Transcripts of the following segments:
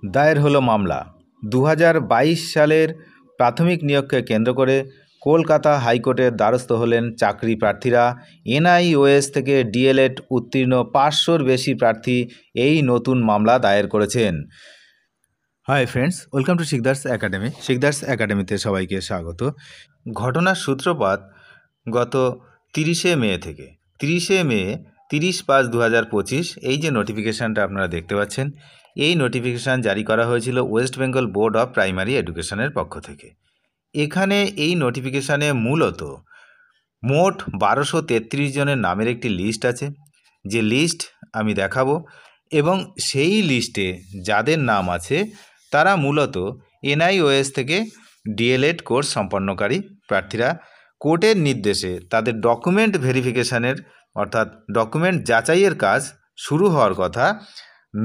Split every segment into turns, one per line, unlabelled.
দায়ের হলো মামলা। 2022 সালের প্রাথমিক নিয়োগকে কেন্দ্র করে কলকাতা হাইকোর্টের দ্বারস্থ হলেন চাকরি প্রার্থীরা। এনআইওএস থেকে ডিএলএড উত্তীর্ণ 500-র বেশি প্রার্থী এই নতুন মামলা দায়ের করেছেন। Hi friends, welcome to Sikdar's academy. Sikdar's একাডেমিতে সবাইকে স্বাগত। ঘটনার সূত্রপাত গত 30শে মে থেকে। 30শে মে 30/5/2025 এই যে নোটিফিকেশানটা আপনারা দেখতে পাচ্ছেন, এই নোটিফিকেশান জারি করা হয়েছিল West Bengal board of primary এডুকেশনের পক্ষ থেকে। এখানে এই নোটিফিকেশানে মূলত মোট 1233 জনের নামের একটি লিস্ট আছে, যে লিস্ট আমি দেখাবো, এবং সেই লিস্টে যাদের নাম আছে তারা মূলত এনআইওএস থেকে ডিএলএড কোর্স সম্পন্নকারী প্রার্থীরা। কোর্টের নির্দেশে তাদের ডকুমেন্ট ভেরিফিকেশানের অর্থাৎ ডকুমেন্ট যাচাইয়ের কাজ শুরু হওয়ার কথা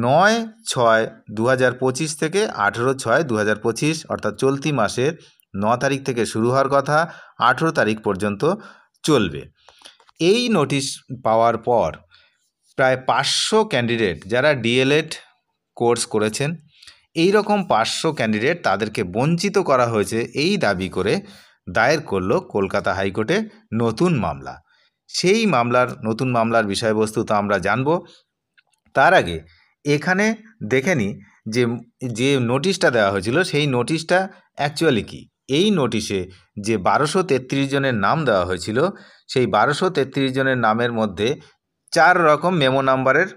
9/6/2025 থেকে 18/6/2025 অর্থাৎ চলতি মাসের 9 তারিখ থেকে শুরু হওয়ার কথা 18 তারিখ পর্যন্ত চলবে। এই নোটিশ পাওয়ার পর প্রায় 500 ক্যান্ডিডেট যারা ডিএলএড কোর্স করেছেন, এই রকম 500 ক্যান্ডিডেট তাদেরকে বঞ্চিত করা হয়েছে এই দাবি করে দায়ের করল কলকাতা হাইকোর্টে নতুন মামলা। সেই নতুন মামলার বিষয়বস্তু তো আমরা জানব। তার আগে এখানে দেখে নিই যে নোটিশটা দেওয়া হয়েছিল সেই নোটিশটা অ্যাকচুয়ালি কী। এই নোটিশে যে 1233 জনের নাম দেওয়া হয়েছিল, সেই 1233 জনের নামের মধ্যে 4 রকম মেমো নাম্বারের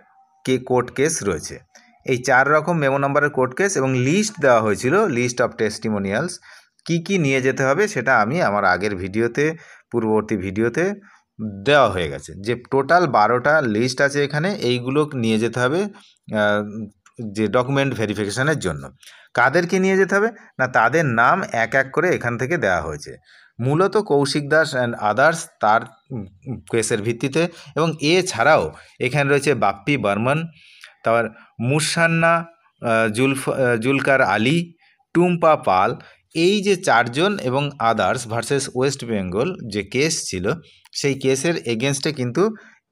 কোর্ট কেস রয়েছে। এই 4 রকম মেমো নাম্বারের কোর্ট কেস এবং লিস্ট দেওয়া হয়েছিল, লিস্ট অফ টেস্টিমোনিয়ালস। কি নিয়ে যেতে হবে সেটা আমি আমার আগের ভিডিওতে, পূর্ববর্তী ভিডিওতে দেওয়া হয়ে গেছে। যে টোটাল 12টা লিস্ট আছে এখানে, এইগুলো নিয়ে যেতে হবে যে ডকুমেন্ট ভেরিফিকেশানের জন্য। কাদেরকে নিয়ে যেতে হবে না, তাদের নাম এক এক করে এখান থেকে দেওয়া হয়েছে। মূলত কৌশিক দাস অ্যান্ড আদার্স তার কেসের ভিত্তিতে, এবং এছাড়াও এখানে রয়েছে বাপ্পি বর্মন, তারপর মুসান্না জুলকার আলী, টুম্পা পাল, এই যে 4 জন এবং আদার্স ভার্সেস ওয়েস্ট বেঙ্গল যে কেস ছিল, সেই কেসের এগেনস্টে কিন্তু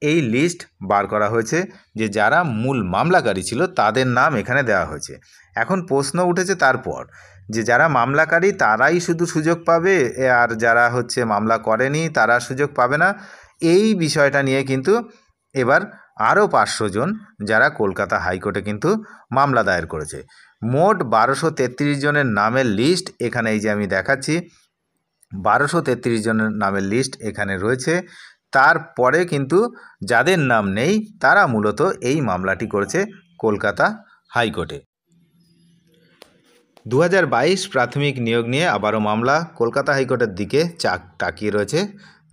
এই লিস্ট বার করা হয়েছে। যে যারা মূল মামলাকারী ছিল তাদের নাম এখানে দেওয়া হয়েছে। এখন প্রশ্ন উঠেছে তারপর যে যারা মামলাকারী তারাই শুধু সুযোগ পাবে, আর যারা মামলা করেনি তারা সুযোগ পাবে না। এই বিষয়টা নিয়ে কিন্তু এবার আরও 500 জন যারা কলকাতা হাইকোর্টে কিন্তু মামলা দায়ের করেছে। মোট 1233 জনের নামের লিস্ট এখানে এই যে আমি দেখাচ্ছি, 1233 জনের নামের লিস্ট এখানে রয়েছে। তারপরে কিন্তু যাদের নাম নেই তারা মূলত এই মামলাটি করেছে কলকাতা হাইকোর্টে। 2022 প্রাথমিক নিয়োগ নিয়ে আবারও মামলা। কলকাতা হাইকোর্টের দিকে তাকিয়ে রয়েছে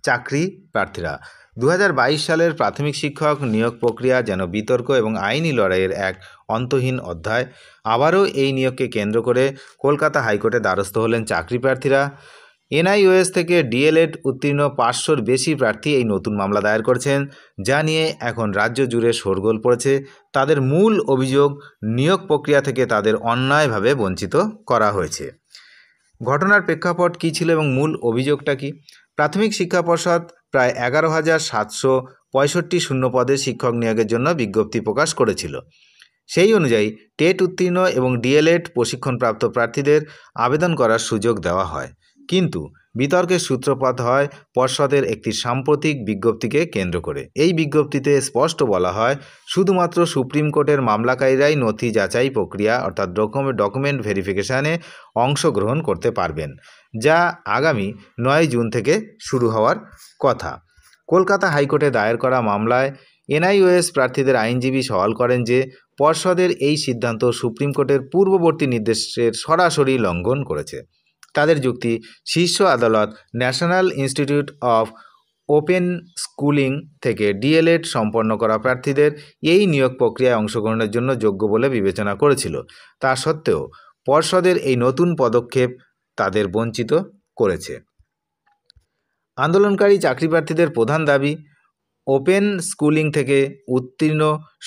চাকরি প্রার্থীরা। 2022 সালের প্রাথমিক শিক্ষক নিয়োগ প্রক্রিয়া যেন বিতর্ক এবং আইনি লড়াইয়ের এক অন্তহীন অধ্যায়। আবারও এই নিয়োগকে কেন্দ্র করে কলকাতা হাইকোর্টে দ্বারস্থ হলেন চাকরি প্রার্থীরা। এনআইওএস থেকে ডিএলএড উত্তীর্ণ 500-র বেশি প্রার্থী এই নতুন মামলা দায়ের করেছেন, যা নিয়ে এখন রাজ্য জুড়ে শোরগোল পড়েছে। তাদের মূল অভিযোগ, নিয়োগ প্রক্রিয়া থেকে তাদের অন্যায়ভাবে বঞ্চিত করা হয়েছে। ঘটনার প্রেক্ষাপট কী ছিল এবং মূল অভিযোগটা কী? প্রাথমিক শিক্ষা পর্ষদ প্রায় 11,765 শূন্য পদে শিক্ষক নিয়োগের জন্য বিজ্ঞপ্তি প্রকাশ করেছিল। সেই অনুযায়ী টেট উত্তীর্ণ এবং ডিএলএড প্রশিক্ষণপ্রাপ্ত প্রার্থীদের আবেদন করার সুযোগ দেওয়া হয়। কিন্তু বিতর্কের সূত্রপাত হয় পর্ষদের একটি সাম্প্রতিক বিজ্ঞপ্তিকে কেন্দ্র করে। এই বিজ্ঞপ্তিতে স্পষ্ট বলা হয় শুধুমাত্র সুপ্রিম কোর্টের মামলাকারীরাই নথি যাচাই প্রক্রিয়া অর্থাৎ ডকুমেন্ট ভেরিফিকেশানে অংশগ্রহণ করতে পারবেন, যা আগামী 9 জুন থেকে শুরু হওয়ার কথা। কলকাতা হাইকোর্টে দায়ের করা মামলায় এনআইওএস প্রার্থীদের আইনজীবী সওয়াল করেন যে পর্ষদের এই সিদ্ধান্ত সুপ্রিম কোর্টের পূর্ববর্তী নির্দেশের সরাসরি লঙ্ঘন করেছে। তাদের যুক্তি, শীর্ষ আদালত national institute of open schooling থেকে ডিএলএড সম্পন্ন করা প্রার্থীদের এই নিয়োগ প্রক্রিয়ায় অংশগ্রহণের জন্য যোগ্য বলে বিবেচনা করেছিল। তা সত্ত্বেও পর্ষদের এই নতুন পদক্ষেপ তাদের বঞ্চিত করেছে। আন্দোলনকারী চাকরি প্রার্থীদের প্রধান দাবি, ওপেন স্কুলিং থেকে উত্তীর্ণ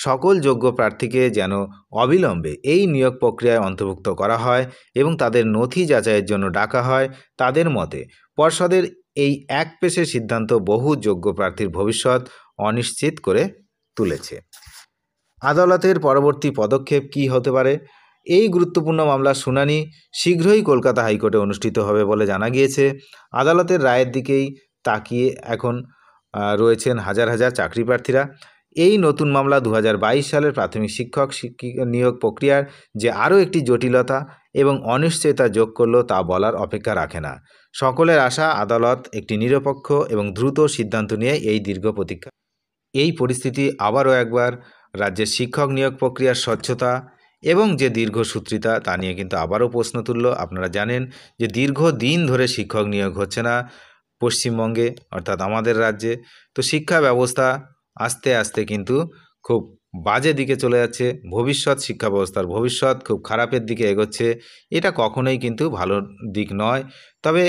সকল যোগ্য প্রার্থীকে যেন অবিলম্বে এই নিয়োগ প্রক্রিয়ায় অন্তর্ভুক্ত করা হয় এবং তাদের নথি যাচাইয়ের জন্য ডাকা হয়। তাদের মতে পর্ষদের এই একপেশে সিদ্ধান্ত বহু যোগ্য প্রার্থীর ভবিষ্যৎ অনিশ্চিত করে তুলেছে। আদালতের পরবর্তী পদক্ষেপ কী হতে পারে? এই গুরুত্বপূর্ণ মামলার শুনানি শীঘ্রই কলকাতা হাইকোর্টে অনুষ্ঠিত হবে বলে জানা গিয়েছে। আদালতের রায়ের দিকেই তাকিয়ে এখন রয়েছেন হাজার হাজার চাকরি প্রার্থীরা। এই নতুন মামলা 2022 সালের প্রাথমিক শিক্ষক নিয়োগ প্রক্রিয়ার যে আরও একটি জটিলতা এবং অনিশ্চয়তা যোগ করলো তা বলার অপেক্ষা রাখে না। সকলের আশা আদালত একটি নিরপেক্ষ এবং দ্রুত সিদ্ধান্ত নিয়ে এই দীর্ঘ প্রতীক্ষা। এই পরিস্থিতি আবারও একবার রাজ্যের শিক্ষক নিয়োগ প্রক্রিয়ার স্বচ্ছতা এবং যে দীর্ঘসূত্রিতা তা নিয়ে কিন্তু আবারও প্রশ্ন তুলল। আপনারা জানেন যে দীর্ঘদিন ধরে শিক্ষক নিয়োগ হচ্ছে না পশ্চিমবঙ্গে, অর্থাৎ আমাদের রাজ্যে। তো শিক্ষা ব্যবস্থা আস্তে আস্তে কিন্তু খুব বাজে দিকে চলে যাচ্ছে। ভবিষ্যৎ শিক্ষা ব্যবস্থার ভবিষ্যৎ খুব খারাপের দিকে এগোচ্ছে। এটা কখনোই কিন্তু ভালো দিক নয়। তবে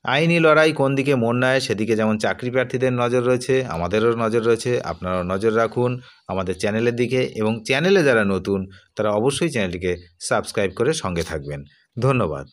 আইনি লড়াই কোন দিকে মন নেয় সেদিকে যেমন চাকরি প্রার্থীদের নজর রয়েছে, আমাদেরও নজর রয়েছে। আপনারাও নজর রাখুন আমাদের চ্যানেলের দিকে, এবং চ্যানেলে যারা নতুন তারা অবশ্যই চ্যানেলটিকে সাবস্ক্রাইব করে সঙ্গে থাকবেন। ধন্যবাদ।